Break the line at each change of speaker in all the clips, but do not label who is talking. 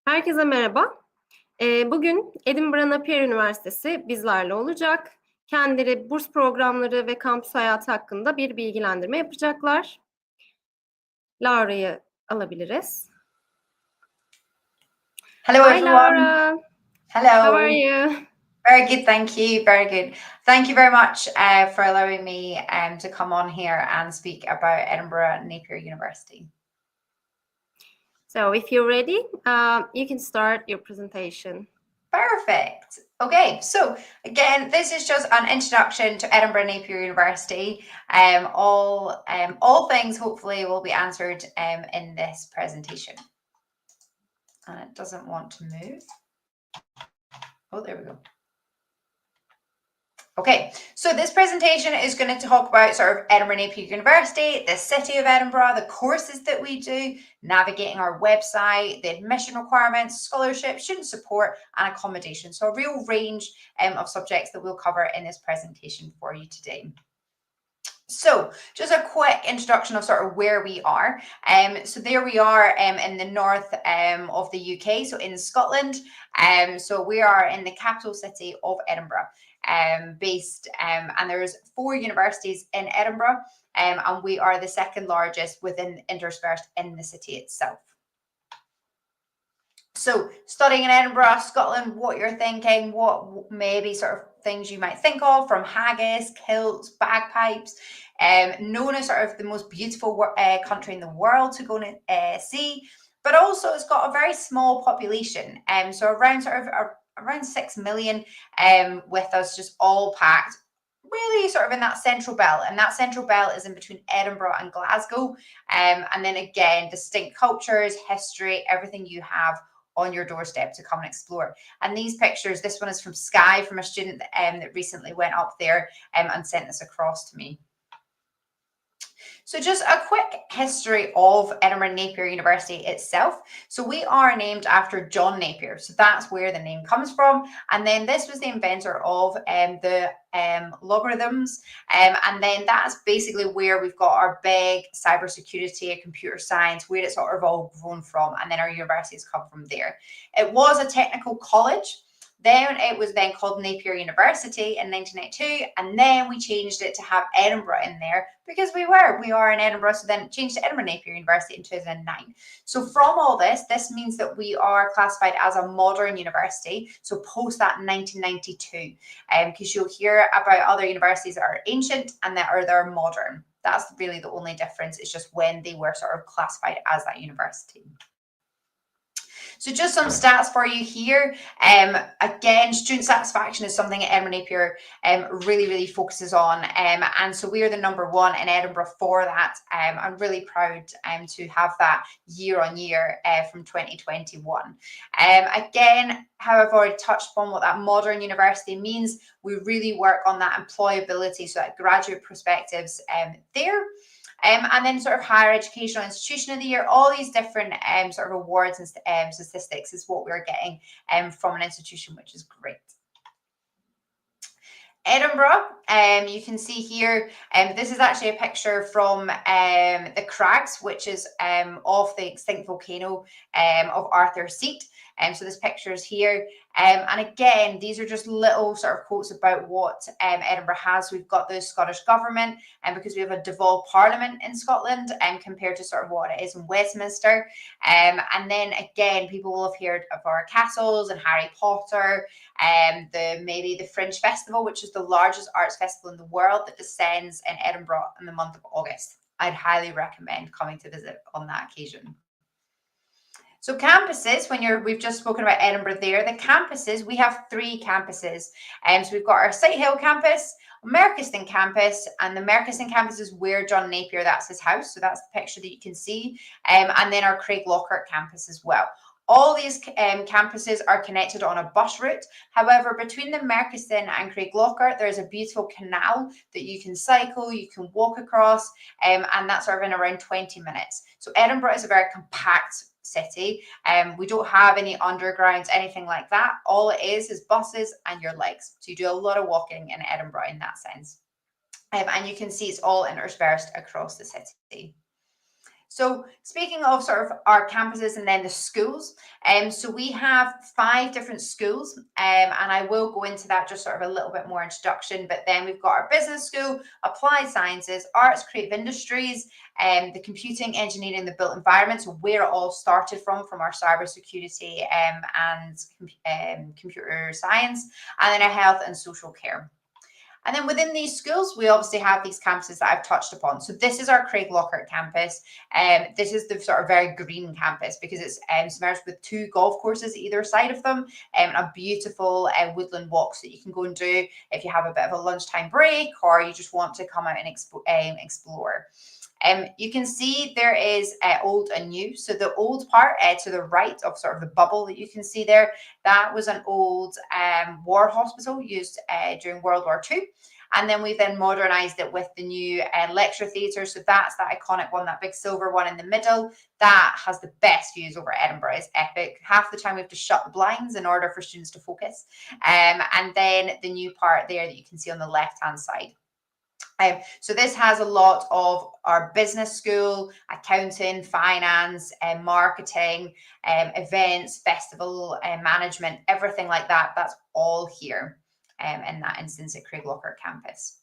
Herkese merhaba. Bugün Edinburgh Napier Üniversitesi bizlerle olacak. Kendileri burs programları ve kampüs hayatı hakkında bir bilgilendirme yapacaklar. Laura'yı alabiliriz.
Hello,
Hi,
everyone.
Laura.
Hello.
How are you?
Very good, thank you. Very good. Thank you very much for allowing me to come on here and speak about Edinburgh Napier University.
So, if you're ready, you can start your presentation.
Perfect. Okay, so again, this is just an introduction to Edinburgh Napier University. All things hopefully will be answered in this presentation. And it doesn't want to move. Oh, there we go. Okay, so this presentation is going to talk about sort of Edinburgh Napier University, the city of Edinburgh, the courses that we do, navigating our website, the admission requirements, scholarship, student support and accommodation. So a real range of subjects that we'll cover in this presentation for you today. So just a quick introduction of sort of where we are. So there we are in the north of the UK, so in Scotland. So we are in the capital city of Edinburgh. Based and there's 4 universities in Edinburgh and we are the second largest within interspersed in the city itself. So studying in Edinburgh, Scotland, what you're thinking, what maybe sort of things you might think of from haggis, kilts, bagpipes, known as sort of the most beautiful country in the world to go and see, but also it's got a very small population, so around around 6 million with us just all packed really sort of in that central belt, and that central belt is in between Edinburgh and Glasgow, and then again distinct cultures, history, everything you have on your doorstep to come and explore. And these pictures, this one is from Sky, from a student that recently went up there and sent this across to me. So just a quick history of Edinburgh Napier University itself. So we are named after John Napier. So that's where the name comes from. And then this was the inventor of the logarithms. And then that's basically where we've got our big cybersecurity, computer science, where it's sort of all grown from. And then our universities come from there. It was a technical college. Then it was then called Napier University in 1992, and then we changed it to have Edinburgh in there because we are in Edinburgh, so then it changed to Edinburgh Napier University in 2009. So from all this means that we are classified as a modern university, so post that 1992, because you'll hear about other universities that are ancient and that they're modern. That's really the only difference. It's just when they were sort of classified as that university. So just some stats for you here. Again, student satisfaction is something that Edinburgh Napier really focuses on. And so we are the #1 in Edinburgh for that. I'm really proud to have that year on year from 2021. Again, how I've already touched upon what that modern university means, we really work on that employability, so that graduate perspectives there. And then sort of higher educational institution of the year, all these different sort of awards and statistics is what we're getting from an institution, which is great. Edinburgh, you can see here, this is actually a picture from the Crags, which is off the extinct volcano of Arthur's Seat. So this picture is here. And again, these are just little sort of quotes about what Edinburgh has. We've got the Scottish government, and because we have a devolved parliament in Scotland, compared to sort of what it is in Westminster. And then again, people will have heard of our castles and Harry Potter, maybe the Fringe Festival, which is the largest arts festival in the world that descends in Edinburgh in the month of August. I'd highly recommend coming to visit on that occasion. So campuses, we've just spoken about Edinburgh there, the campuses, we have 3 campuses. So we've got our Sighthill campus, Merchiston campus, and the Merchiston campus is where John Napier, that's his house. So that's the picture that you can see. And then our Craiglockhart campus as well. All these campuses are connected on a bus route. However, between the Merchiston and Craiglockhart, there's a beautiful canal that you can cycle, you can walk across, and that's sort of in around 20 minutes. So Edinburgh is a very compact city. We don't have any undergrounds, anything like that. All it is buses and your legs. So you do a lot of walking in Edinburgh in that sense. And you can see it's all interspersed across the city. So speaking of sort of our campuses and then the schools, so we have 5 different schools, and I will go into that just sort of a little bit more introduction, but then we've got our business school, applied sciences, arts, creative industries, the computing, engineering, the built environment, so where it all started from our cybersecurity and computer science, and then our health and social care. And then within these schools, we obviously have these campuses that I've touched upon. So this is our Craig Lockhart campus. This is the sort of very green campus because it's submerged with 2 golf courses either side of them, and a beautiful woodland walks that you can go and do if you have a bit of a lunchtime break or you just want to come out and explore. You can see there is old and new. So the old part to the right of sort of the bubble that you can see there, that was an old war hospital used during World War II. And then we then modernized it with the new lecture theatre. So that's that iconic one, that big silver one in the middle. That has the best views over Edinburgh. It's epic. Half the time we have to shut the blinds in order for students to focus. And then the new part there that you can see on the left-hand side. So this has a lot of our business school, accounting, finance, marketing, events, festival management, everything like that. That's all here in that instance at Craig Lockhart campus.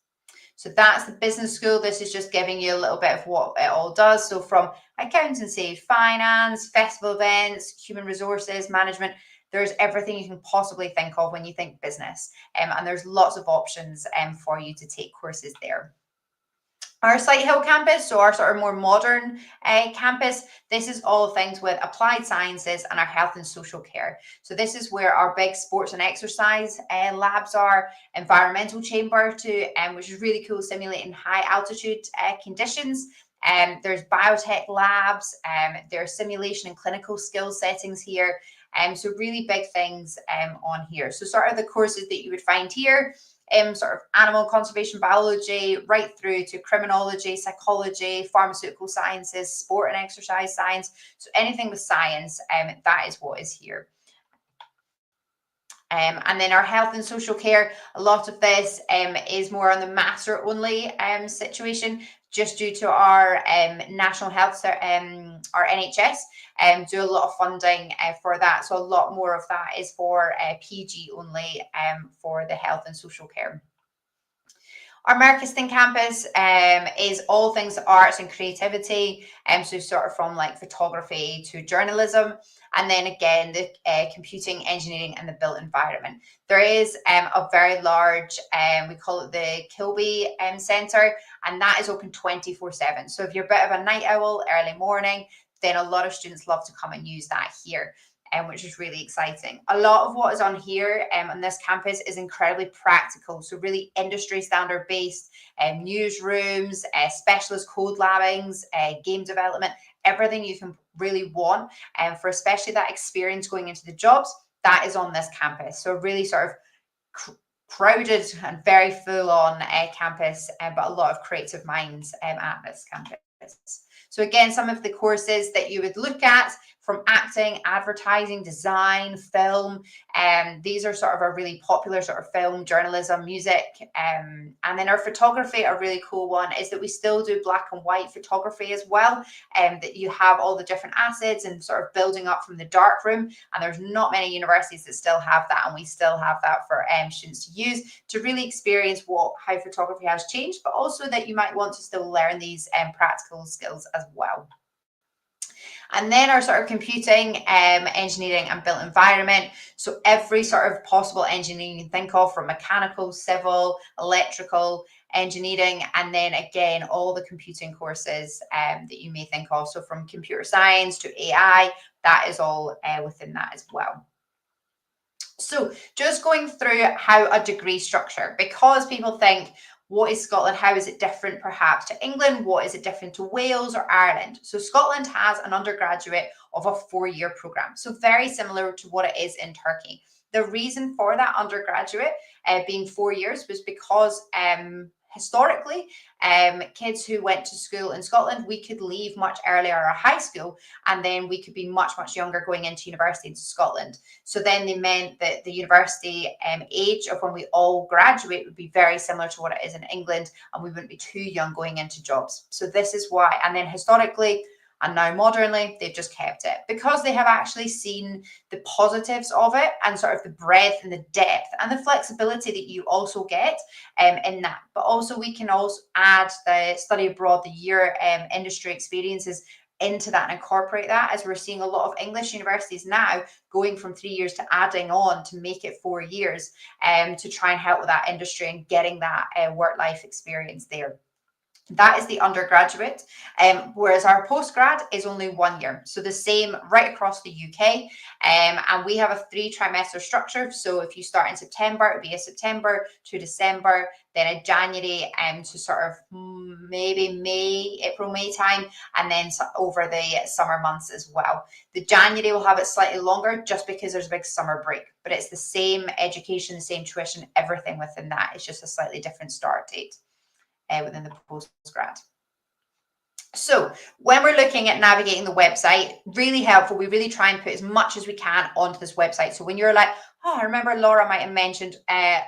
So that's the business school. This is just giving you a little bit of what it all does. So from accountancy, finance, festival events, human resources, management, there's everything you can possibly think of when you think business. And there's lots of options for you to take courses there. Our Sighthill campus, so our sort of more modern campus, this is all things with applied sciences and our health and social care. So this is where our big sports and exercise labs are, environmental chamber too, which is really cool, simulating high altitude conditions. There's biotech labs, there's simulation and clinical skills settings here. So really big things on here. So sort of the courses that you would find here, sort of animal conservation biology, right through to criminology, psychology, pharmaceutical sciences, sport and exercise science. So anything with science, that is what is here. And then our health and social care, a lot of this is more on the master only situation, just due to our national health, our NHS, do a lot of funding for that. So a lot more of that is for PG only for the health and social care. Our Merchiston campus is all things arts and creativity, so sort of from like photography to journalism, and then again the computing, engineering, and the built environment. There is a very large, we call it the Kilby Centre, and that is open 24/7. So if you're a bit of a night owl, early morning, then a lot of students love to come and use that here. Which is really exciting. A lot of what is on here on this campus is incredibly practical, so really industry standard based, newsrooms, specialist code labbings, game development, everything you can really want, for especially that experience going into the jobs, that is on this campus. So really sort of crowded and very full on campus, but a lot of creative minds at this campus. So again, some of the courses that you would look at, from acting, advertising, design, film, these are sort of a really popular sort of film, journalism, music, and then our photography, a really cool one is that we still do black and white photography as well, that you have all the different acids and sort of building up from the dark room, and there's not many universities that still have that, and we still have that for students to use to really experience how photography has changed, but also that you might want to still learn these practical skills as well. And then our sort of computing, engineering, and built environment. So every sort of possible engineering you can think of, from mechanical, civil, electrical, engineering, and then again, all the computing courses that you may think of. So from computer science to AI, that is all within that as well. So just going through how a degree structure, because people think, what is Scotland? How is it different perhaps to England? What is it different to Wales or Ireland? So Scotland has an undergraduate of a 4-year programme. So very similar to what it is in Turkey. The reason for that undergraduate being 4 years was because historically, kids who went to school in Scotland, we could leave much earlier our high school, and then we could be much, much younger going into university in Scotland. So then they meant that the university age of when we all graduate would be very similar to what it is in England, and we wouldn't be too young going into jobs. So this is why. And then historically, And now modernly, they've just kept it because they have actually seen the positives of it and sort of the breadth and the depth and the flexibility that you also get in that. But also we can also add the study abroad, the year industry experiences into that and incorporate that, as we're seeing a lot of English universities now going from 3 years to adding on to make it 4 years to try and help with that industry and getting that work-life experience there. That is the undergraduate, whereas our postgrad is only 1 year. So the same right across the UK. And we have a 3-trimester structure. So if you start in September, it would be a September to December, then a January to sort of maybe May, April, May time, and then over the summer months as well. The January will have it slightly longer just because there's a big summer break, but it's the same education, the same tuition, everything within that. It's just a slightly different start date within the postgrad. So when we're looking at navigating the website, really helpful. We really try and put as much as we can onto this website. So when you're like, oh, I remember Laura might have mentioned,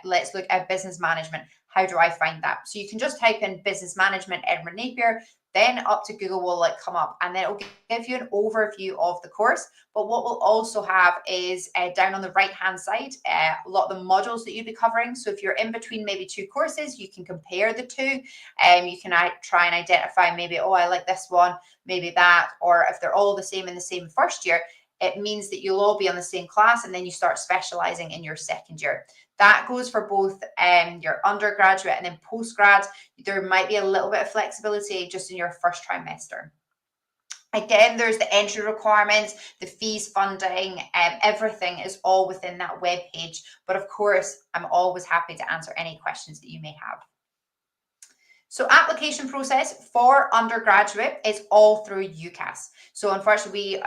let's look at business management. How do I find that? So you can just type in business management, Edinburgh Napier, then up to Google will come up, and then it will give you an overview of the course. But what we'll also have is down on the right hand side, a lot of the modules that you'd be covering. So if you're in between maybe 2 courses, you can compare the 2. You can try and identify maybe, oh, I like this one, maybe that, or if they're all the same in the same first year, it means that you'll all be on the same class, and then you start specializing in your second year. That goes for both your undergraduate and then postgrad. There might be a little bit of flexibility just in your first trimester. Again, there's the entry requirements, the fees, funding, everything is all within that web page. But of course, I'm always happy to answer any questions that you may have. So application process for undergraduate is all through UCAS. So unfortunately,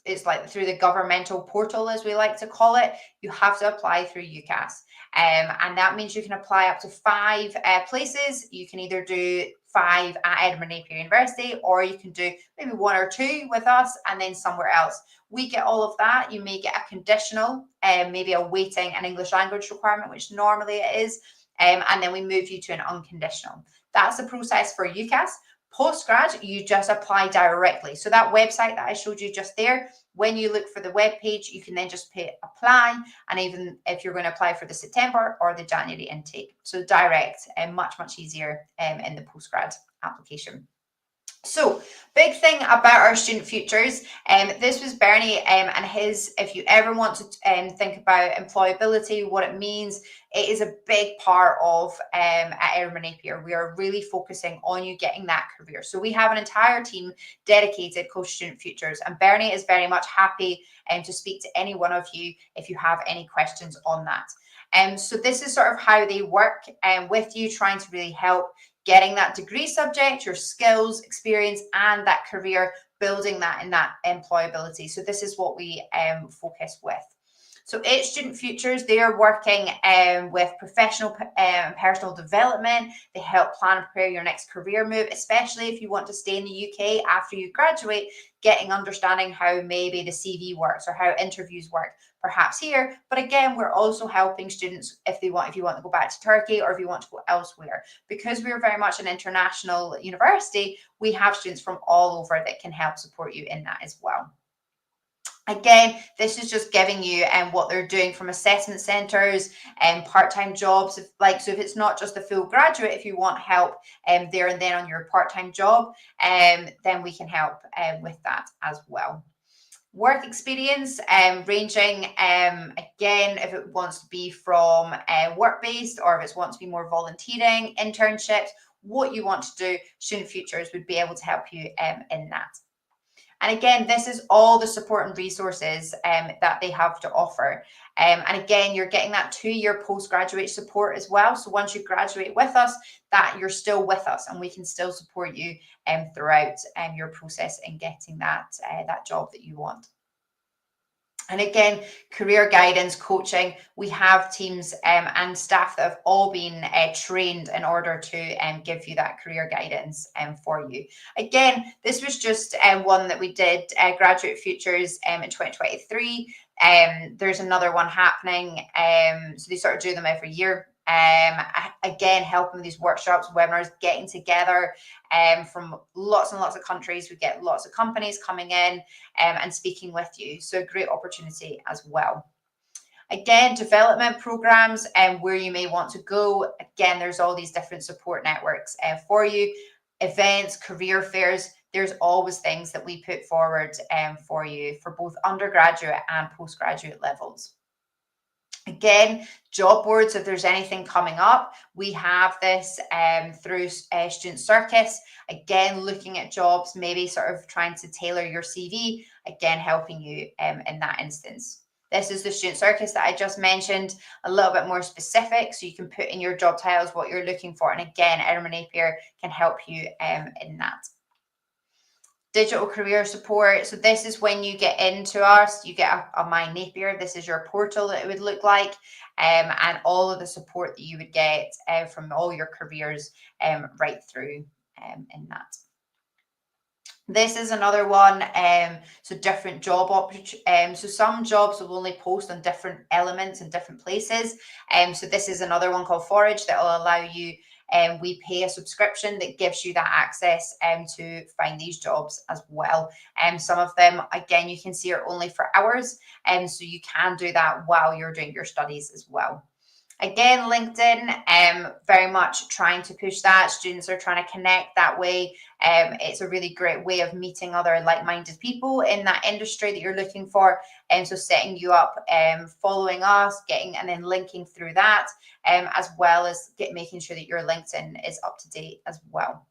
it's like through the governmental portal, as we like to call it. You have to apply through UCAS. And that means you can apply up to 5 places. You can either do 5 at Edinburgh Napier University, or you can do maybe 1 or 2 with us and then somewhere else. We get all of that. You may get a conditional, maybe a waiting and English language requirement, which normally it is. And then we move you to an unconditional. That's the process for UCAS. Postgrad, you just apply directly. So that website that I showed you just there, when you look for the web page, you can then just hit apply. And even if you're going to apply for the September or the January intake. So direct and much, much easier in the postgrad application. So big thing about our student futures, this was Bernie and his, if you ever want to think about employability, what it means, it is a big part of at Edinburgh Napier. We are really focusing on you getting that career. So we have an entire team dedicated called Student Futures, and Bernie is very much happy to speak to any one of you if you have any questions on that. So this is sort of how they work with you, trying to really help getting that degree subject, your skills, experience, and that career, building that in that employability. So this is what we focus with. So at Student Futures, they are working with professional and personal development. They help plan and prepare your next career move, especially if you want to stay in the UK after you graduate, getting understanding how maybe the CV works or how interviews work, perhaps here. But again, we're also helping students if you want to go back to Turkey or if you want to go elsewhere. Because we're very much an international university, we have students from all over that can help support you in that as well. Again, this is just giving you what they're doing from assessment centres and part-time jobs. So if it's not just a full graduate, if you want help there and then on your part-time job, then we can help with that as well. Work experience ranging, again, if it wants to be from work-based or if it wants to be more volunteering, internships, what you want to do, Student Futures would be able to help you in that. And again, this is all the support and resources that they have to offer. And again, you're getting that 2-year postgraduate support as well. So once you graduate with us, that you're still with us and we can still support you throughout your process in getting that job that you want. And again, career guidance, coaching, we have teams and staff that have all been trained in order to give you that career guidance for you. Again, this was just one that we did, Graduate Futures in 2023. There's another one happening. So they sort of do them every year. Again, helping with these workshops, webinars, getting together from lots and lots of countries. We get lots of companies coming in and speaking with you. So a great opportunity as well. Again, development programs and where you may want to go. Again, there's all these different support networks for you. Events, career fairs, there's always things that we put forward for you for both undergraduate and postgraduate levels. Again, job boards, if there's anything coming up, we have this through Student Circus. Again, looking at jobs, maybe sort of trying to tailor your CV, again, helping you in that instance. This is the Student Circus that I just mentioned, a little bit more specific, so you can put in your job titles what you're looking for. And again, Edinburgh Napier can help you in that. Digital career support. So this is when you get into us, you get a My Napier. This is your portal that it would look like, and all of the support that you would get from all your careers right through in that. This is another one, so different job options. So some jobs will only post on different elements and different places. So this is another one called Forage that will allow you, we pay a subscription that gives you that access to find these jobs as well. Some of them, again, you can see are only for hours, so you can do that while you're doing your studies as well. Again, LinkedIn, very much trying to push that. Students are trying to connect that way. It's a really great way of meeting other like-minded people in that industry that you're looking for. And so setting you up, following us, and then linking through that, as well as making sure that your LinkedIn is up to date as well.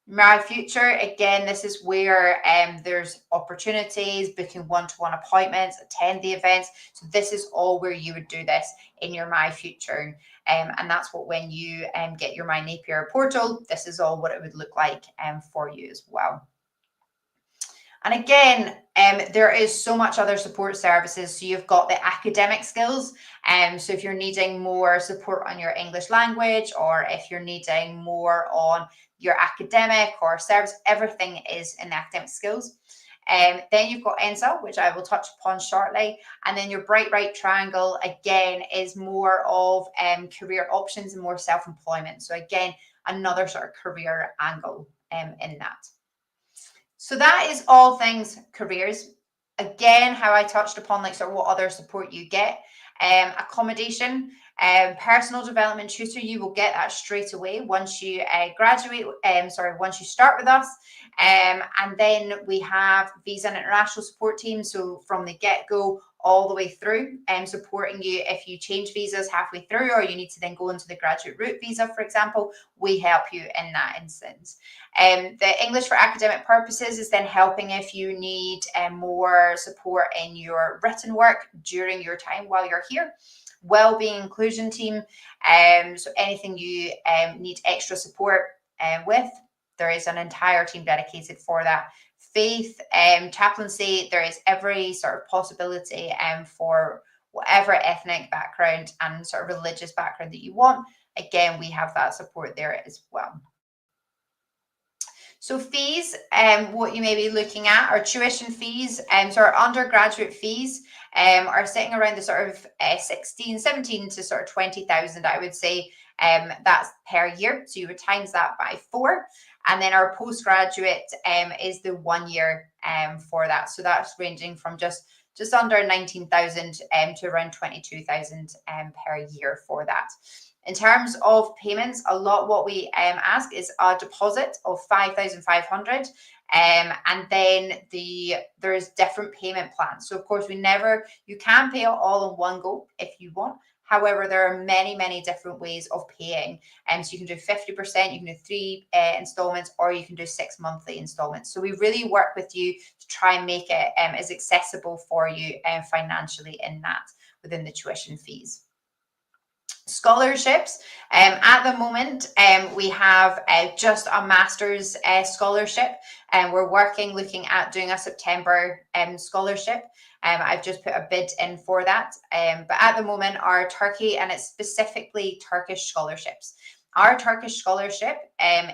My Future, again, this is where there's opportunities, booking one-to-one appointments, attend the events. So this is all where you would do this in your My Future. And that's what, when you get your My Napier portal, this is all what it would look like for you as well. And again, there is so much other support services. So you've got the academic skills. So if you're needing more support on your English language, or if you're needing more on your academic or service, everything is in the academic skills. Then you've got ENSA, which I will touch upon shortly. And then your Bright Right Triangle, again, is more of career options and more self-employment. So again, another sort of career angle in that. So that is all things careers. Again, how I touched upon, like, sort of what other support you get. Accommodation, personal development tutor, you will get that straight away once you graduate, once you start with us. And then we have visa and international support team. So from the get-go all the way through, supporting you if you change visas halfway through, or you need to then go into the graduate route visa, for example, we help you in that instance. The English for academic purposes is then helping if you need more support in your written work during your time while you're here. Wellbeing inclusion team, so anything you need extra support with, there is an entire team dedicated for that. Faith, chaplaincy, there is every sort of possibility for whatever ethnic background and sort of religious background that you want. Again, we have that support there as well. So fees, what you may be looking at are tuition fees. So our undergraduate fees are sitting around the sort of 17 to sort of 20,000, I would say. That's per year. So you would times that by 4. And then our postgraduate is the 1 year for that. So that's ranging from just under 19,000 to around 22,000 per year for that. In terms of payments, a lot what we ask is a deposit of 5,500, and then there's different payment plans. So of course you can pay it all in one go if you want. However, there are many different ways of paying. So you can do 50%, you can do 3 installments, or you can do 6 monthly installments. So we really work with you to try and make it as accessible for you financially in that within the tuition fees. Scholarships, at the moment we have just a master's scholarship, and we're looking at doing a September scholarship. I've just put a bid in for that, but at the moment our Turkey, and it's specifically Turkish scholarships. Our Turkish scholarship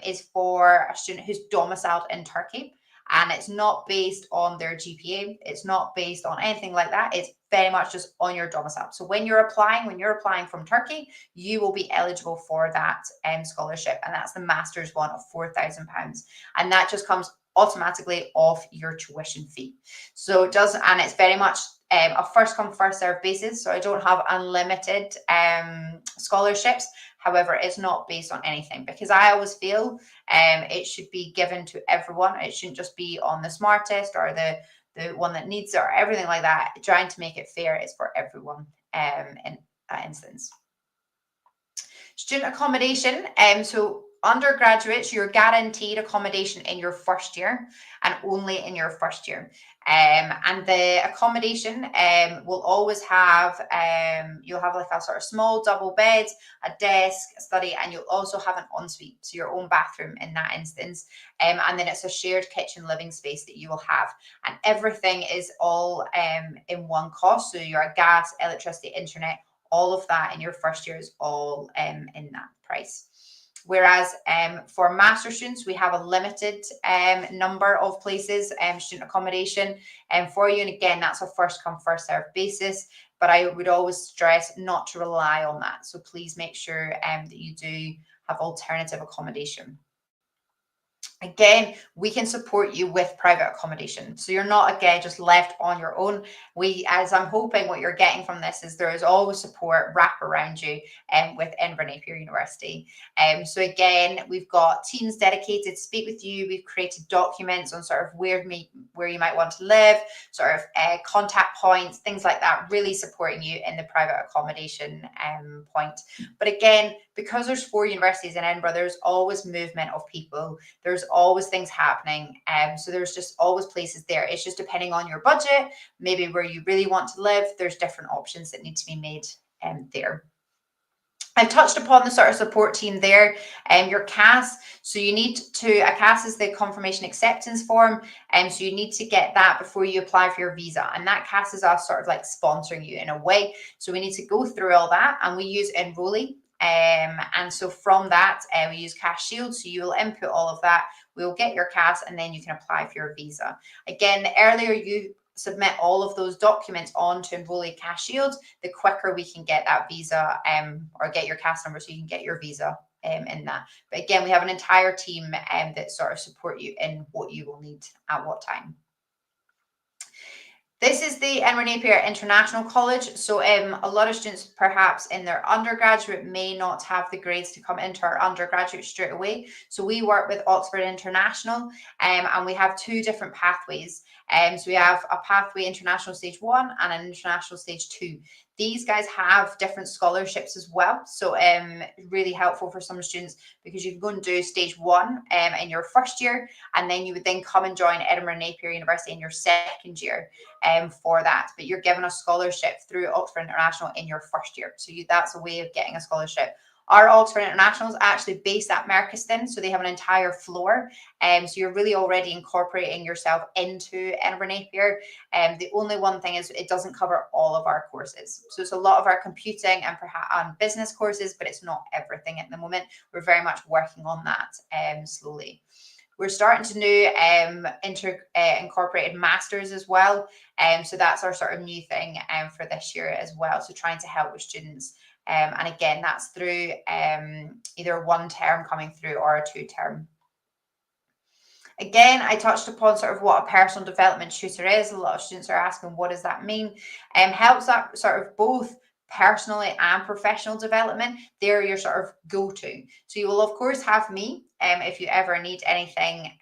is for a student who's domiciled in Turkey, and it's not based on their GPA. It's not based on anything like that. It's very much just on your domicile. So when you're applying from Turkey, you will be eligible for that scholarship, and that's the master's one of £4,000, and that just comes automatically off your tuition fee. So it does, and it's very much a first come first serve basis. So I don't have unlimited scholarships. However, it's not based on anything, because I always feel it should be given to everyone. It shouldn't just be on the smartest or the one that needs it or everything like that. Trying to make it fair is for everyone in that instance. Student accommodation. So undergraduates, you're guaranteed accommodation in your first year, and only in your first year. And the accommodation will always have, you'll have like a sort of small double bed, a desk, a study, and you'll also have an ensuite, so your own bathroom in that instance. And then it's a shared kitchen living space that you will have. And everything is all in one cost. So your gas, electricity, internet, all of that in your first year is all in that price. Whereas for master students, we have a limited number of places, student accommodation for you. And again, that's a first come, first serve basis. But I would always stress not to rely on that. So please make sure that you do have alternative accommodation. Again, we can support you with private accommodation. So you're not, again, just left on your own. As I'm hoping what you're getting from this is there is always support wrap around you with Edinburgh Napier University. So again, we've got teams dedicated to speak with you. We've created documents on sort of where you might want to live, sort of contact points, things like that, really supporting you in the private accommodation point. But again, because there's 4 universities in Edinburgh, there's always movement of people. There's always things happening. So there's just always places there. It's just depending on your budget, maybe where you really want to live, there's different options that need to be made there. I've touched upon the sort of support team there, your CAS. So you need to, a CAS is the confirmation acceptance form. So you need to get that before you apply for your visa. And that CAS is us sort of like sponsoring you in a way. So we need to go through all that, and we use Enrollee. And so from that, we use Cash Shield. So you will input all of that. We will get your CAS, and then you can apply for your visa. Again, the earlier you submit all of those documents onto Enrollee Cash Shield, the quicker we can get that visa or get your CAS number so you can get your visa in that. But again, we have an entire team that sort of support you in what you will need at what time. This is the Edinburgh Napier International College. So a lot of students perhaps in their undergraduate may not have the grades to come into our undergraduate straight away. So we work with Oxford International and we have 2 different pathways. So we have a pathway international stage 1 and an international stage 2. These guys have different scholarships as well. So really helpful for some students, because you can go and do stage 1 in your first year, and then you would then come and join Edinburgh Napier University in your second year for that. But you're given a scholarship through Oxford International in your first year. So that's a way of getting a scholarship. Our Oxford International is actually based at Merchiston, so they have an entire floor. So you're really already incorporating yourself into Edinburgh Napier. The only one thing is it doesn't cover all of our courses. So it's a lot of our computing and perhaps business courses, but it's not everything at the moment. We're very much working on that slowly. We're starting to do incorporated masters as well. So that's our sort of new thing for this year as well. So trying to help with students. And again, that's through either 1 term coming through or a 2 term. Again, I touched upon sort of what a personal development tutor is. A lot of students are asking, what does that mean? Helps that sort of both personally and professional development. They're your sort of go-to. So you will of course have me if you ever need anything.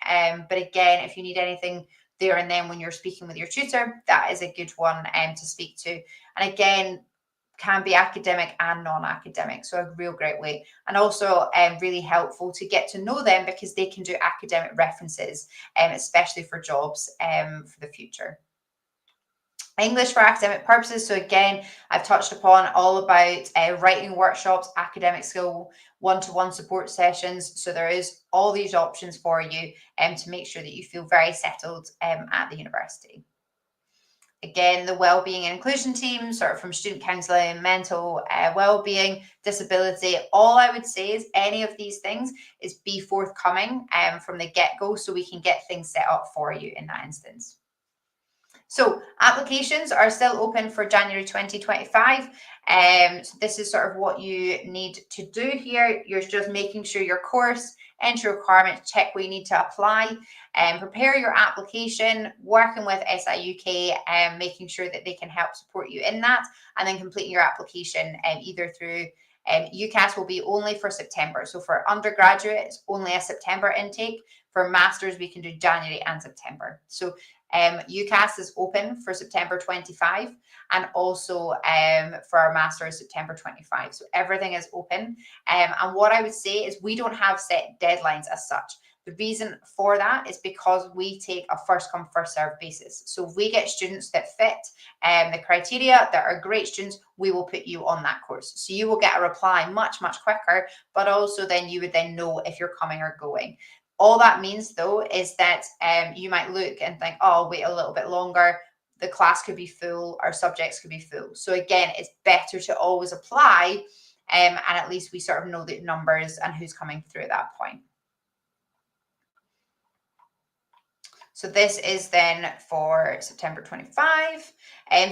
But again, if you need anything there and then when you're speaking with your tutor, that is a good one to speak to. And again, can be academic and non-academic, so a real great way, and also really helpful to get to know them, because they can do academic references, especially for jobs for the future. English for academic purposes. So again, I've touched upon all about writing workshops, academic skill, one-to-one support sessions. So there is all these options for you to make sure that you feel very settled at the university. Again, the wellbeing and inclusion team, sort of from student counselling, mental wellbeing, disability, all I would say is any of these things is be forthcoming from the get-go so we can get things set up for you in that instance. So applications are still open for January 2025. So this is sort of what you need to do here. You're just making sure your course, entry requirements, check what you need to apply, and prepare your application, working with SI UK and making sure that they can help support you in that, and then completing your application either through UCAS will be only for September. So for undergraduates, only a September intake. For masters, we can do January and September. So UCAS is open for September 25 and also for our masters September 25. So everything is open. And what I would say is we don't have set deadlines as such. The reason for that is because we take a first come, first served basis. So if we get students that fit the criteria, that are great students, we will put you on that course. So you will get a reply much, much quicker, but also then you would then know if you're coming or going. All that means, though, is that you might look and think, oh, I'll wait a little bit longer. The class could be full, our subjects could be full. So again, it's better to always apply and at least we sort of know the numbers and who's coming through at that point. So this is then for September 25.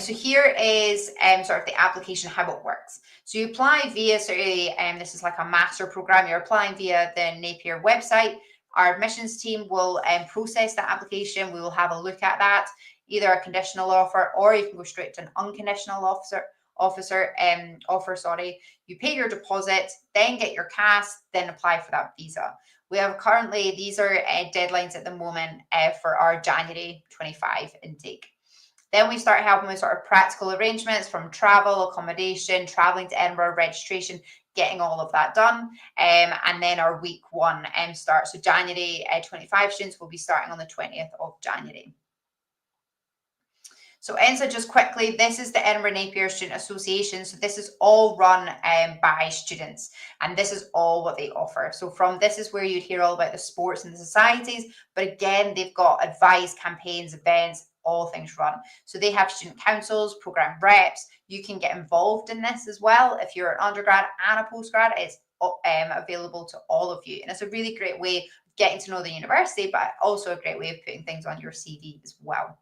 So here is sort of the application, how it works. So you apply via, this is like a master program, you're applying via the Napier website. Our admissions team will process that application. We will have a look at that, either a conditional offer or you can go straight to an unconditional offer. You pay your deposit, then get your CAS, then apply for that visa. We have currently, these are deadlines at the moment for our January 25 intake. Then we start helping with sort of practical arrangements from travel, accommodation, traveling to Edinburgh, registration, getting all of that done. And then our week one starts. So January 25 students will be starting on the 20th of January. So ENSA, just quickly, this is the Edinburgh Napier Student Association. So this is all run by students and this is all what they offer. So from this is where you'd hear all about the sports and the societies, but again, they've got advice, campaigns, events, all things run. So they have student councils, program reps. You can get involved in this as well. If you're an undergrad and a postgrad, it's available to all of you. And it's a really great way of getting to know the university, but also a great way of putting things on your CV as well.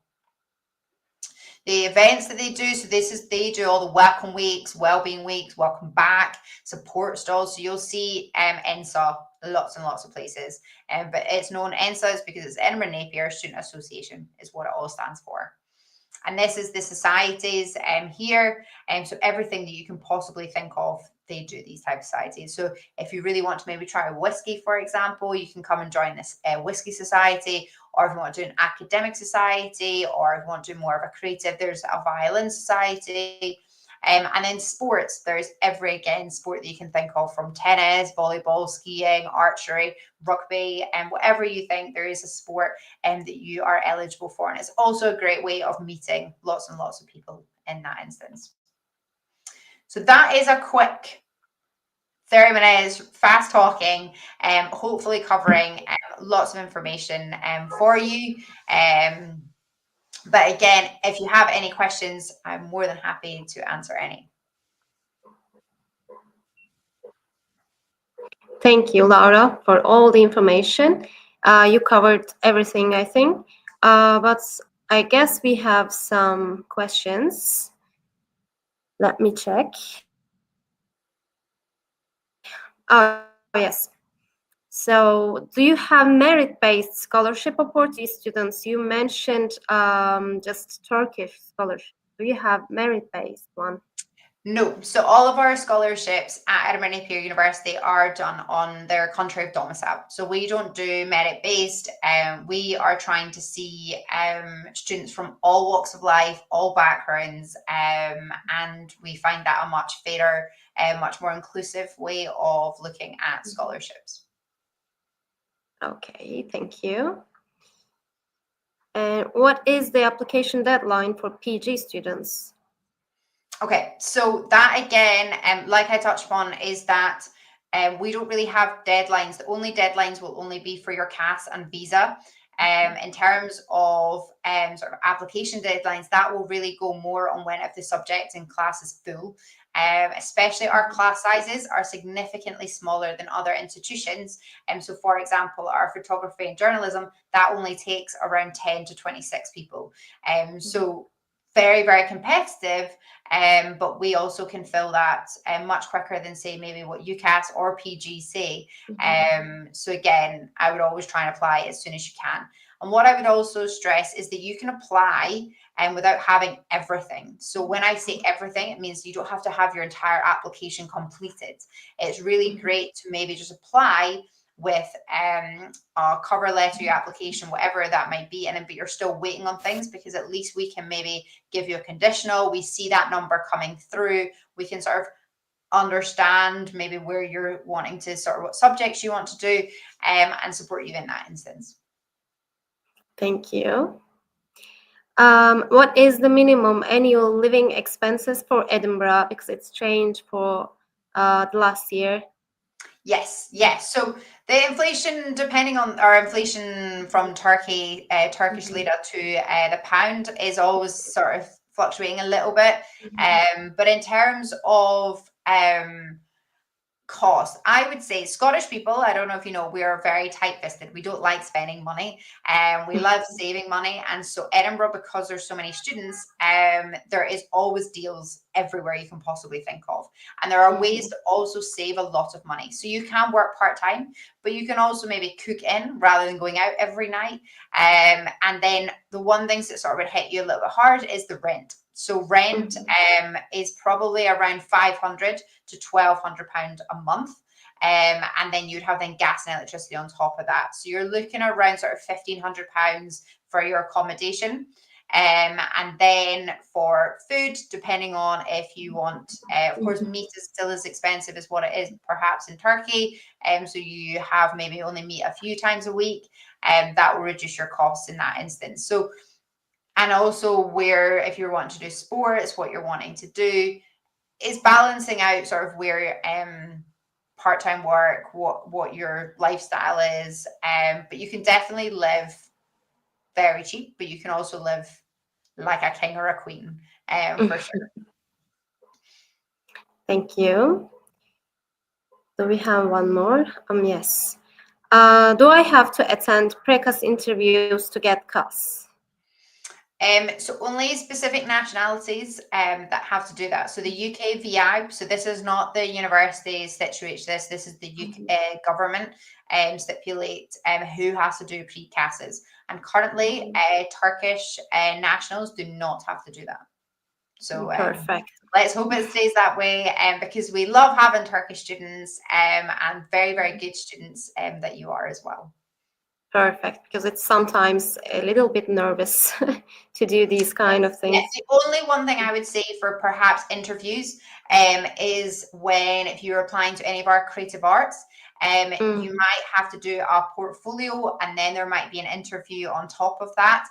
The events that they do, so they do all the welcome weeks, wellbeing weeks, welcome back, support stalls. So you'll see ENSA lots and lots of places. But it's known ENSA is because it's Edinburgh Napier Student Association is what it all stands for. And this is the societies here. So everything that you can possibly think of, they do these type of societies. So if you really want to maybe try a whiskey, for example, you can come and join this whiskey society, or if you want to do an academic society, or if you want to do more of a creative, there's a violin society. And then sports, there's every, again, sport that you can think of, from tennis, volleyball, skiing, archery, rugby, and whatever you think, there is a sport that you are eligible for. And it's also a great way of meeting lots and lots of people in that instance. So that is a quick 30 minutes, fast talking, hopefully covering lots of information for you. But again, if you have any questions, I'm more than happy to answer any.
Thank you, Laura, for all the information. You covered everything, I think. But I guess we have some questions. Let me check. Oh, yes. So do you have merit-based scholarship opportunities, students? You mentioned just Turkish scholarship. Do you have merit-based one?
No. So all of our scholarships at Edinburgh Napier University are done on their country of domicile. So we don't do merit-based. We are trying to see students from all walks of life, all backgrounds, and we find that a much fairer, much more inclusive way of looking at scholarships.
Okay, thank you. And what is the application deadline for PG students?
Okay, so that again, like I touched upon, is that we don't really have deadlines. The only deadlines will only be for your CAS and visa. In terms of sort of application deadlines, that will really go more on when if the subject in class is full. Especially our class sizes are significantly smaller than other institutions. So for example, our photography and journalism, that only takes around 10 to 26 people. So very, very competitive, but we also can fill that much quicker than say maybe what UCAS or PG say. So again, I would always try and apply as soon as you can. And what I would also stress is that you can apply without having everything. So when I say everything, it means you don't have to have your entire application completed. It's really great to maybe just apply with a cover letter, your application, whatever that might be, and but you're still waiting on things, because at least we can maybe give you a conditional. We see that number coming through. We can sort of understand maybe where you're wanting to sort of what subjects you want to do, and support you in that instance.
Thank you. What is the minimum annual living expenses for Edinburgh? Because it's changed for the last year.
Yes. So the inflation, depending on our inflation from Turkey, Turkish lira to the pound, is always sort of fluctuating a little bit. But in terms of cost, I would say Scottish people, I don't know if you know, we are very tight-fisted. We don't like spending money, and we love saving money. And so Edinburgh, because there's so many students, there is always deals everywhere you can possibly think of, and there are ways to also save a lot of money. So you can work part-time, but you can also maybe cook in rather than going out every night. And then the one thing that sort of would hit you a little bit hard is the rent. So rent is probably around £500 to £1,200 a month. And then you'd have then gas and electricity on top of that. So you're looking around sort of £1,500 for your accommodation. And then for food, depending on if you want, of course, meat is still as expensive as what it is perhaps in Turkey. So you have maybe only meat a few times a week, and that will reduce your costs in that instance. So, and also where, if you're wanting to do sports, what you're wanting to do is balancing out sort of where part-time work, what your lifestyle is. But you can definitely live very cheap, but you can also live like a king or a queen, for sure.
Thank you. Do we have one more? Yes. Do I have to attend precast interviews to get CAS?
So only specific nationalities that have to do that. So the UK VI, so this is not the university stipulates this. This is the UK government stipulate who has to do pre-CASs. And currently, Turkish nationals do not have to do that. So
perfect.
Let's hope it stays that way, because we love having Turkish students and very, very good students that you are as well.
Perfect, because it's sometimes a little bit nervous to do these kind of things.
Yes, the only one thing I would say for perhaps interviews is when, if you're applying to any of our creative arts, you might have to do a portfolio, and then there might be an interview on top of that,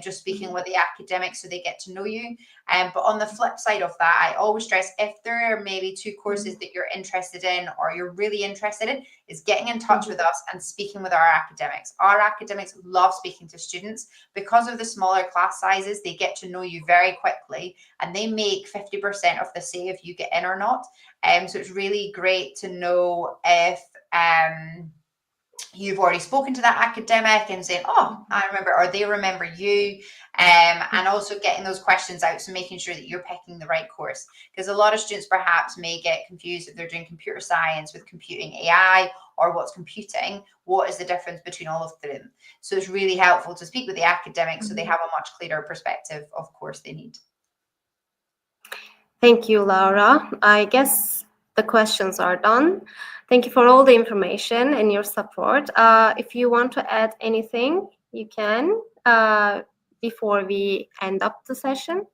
just speaking with the academics so they get to know you. But on the flip side of that, I always stress, if there are maybe two courses that you're interested in or you're really interested in, is getting in touch with us and speaking with our academics. Our academics love speaking to students. Because of the smaller class sizes, they get to know you very quickly, and they make 50% of the say if you get in or not. So it's really great to know if you've already spoken to that academic and saying, oh, I remember, or they remember you, and also getting those questions out, so making sure that you're picking the right course, because a lot of students perhaps may get confused if they're doing computer science with computing AI, or what's computing, what is the difference between all of them. So it's really helpful to speak with the academics so they have a much clearer perspective of course they need.
Thank you, Laura. I guess the questions are done. Thank you for all the information and your support. If you want to add anything, you can before we end up the session.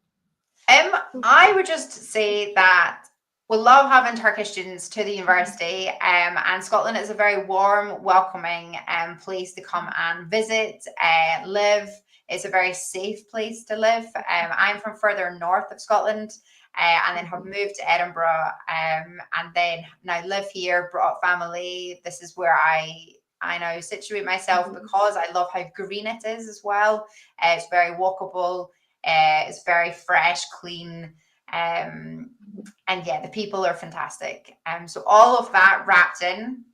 I would just say that we love having Turkish students to the university, and Scotland is a very warm, welcoming place to come and visit, live. It's a very safe place to live. I'm from further north of Scotland, and then have moved to Edinburgh, and then now live here, brought up family. This is where I I now situate myself because I love how green it is as well. It's very walkable. It's very fresh, clean. And yeah, the people are fantastic. So all of that wrapped in,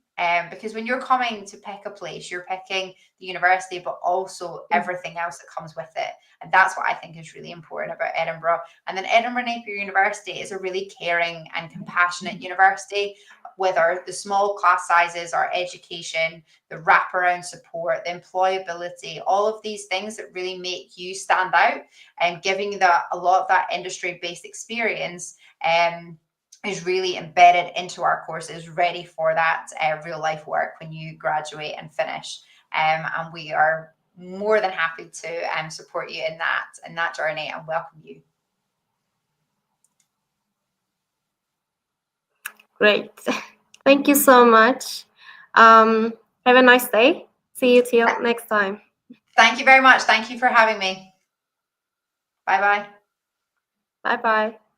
because when you're coming to pick a place, you're picking the university, but also everything else that comes with it. And that's what I think is really important about Edinburgh. And then Edinburgh Napier University is a really caring and compassionate university, with the small class sizes, our education, the wraparound support, the employability, all of these things that really make you stand out, and giving you a lot of that industry-based experience is really embedded into our courses, ready for that real life work when you graduate and finish. And we are more than happy to support you in that journey and welcome you.
Great. Thank you so much. Have a nice day. See you till next time.
Thank you very much. Thank you for having me. Bye-bye.
Bye-bye.